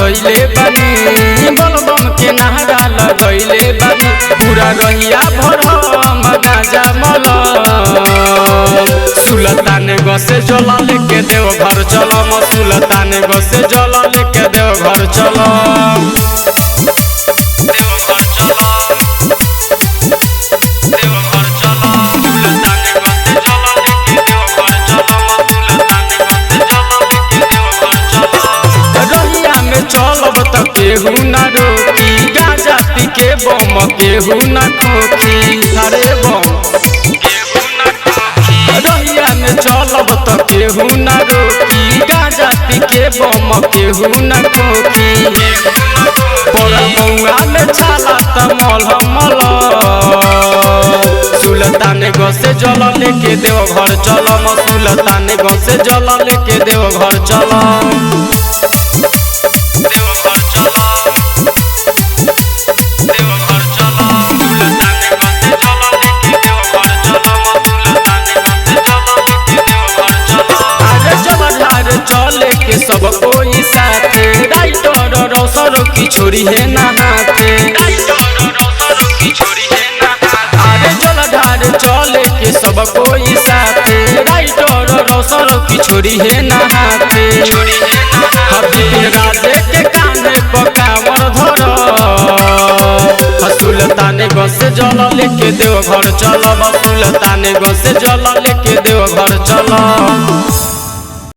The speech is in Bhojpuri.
धइले बानी बोलबम के नारा लगइले बानी पूरा रहिया भर हम गाजा मलम सुल्तान गसे जल लेके देव घर चलम सुल्तान गसे जल लेके देव घर चलम चलब त केहू न रोकी गाजा पी के बम केहू न खोखी अरे बम रहिया में चलब त केहू न रोकी गाजा पी के बम केहू न खोखी बड़ा बउआ में छाला त मलहम सुल्तान गसे जल लेके देव घर चलम सुल्तान गसे जल लेके देव घर चलम चले के सब कोई साथे राइटर रौसर की छोरी है नहाते अरे जलधार चले के सब कोई साथे राइटर रौसर की छोरी है नहाते बिपिन राजे के कांधे पकावर धर सुल्तान गसे जल लेके देव घर चलब सुल्तान गसे जल लेके देव घर चलब।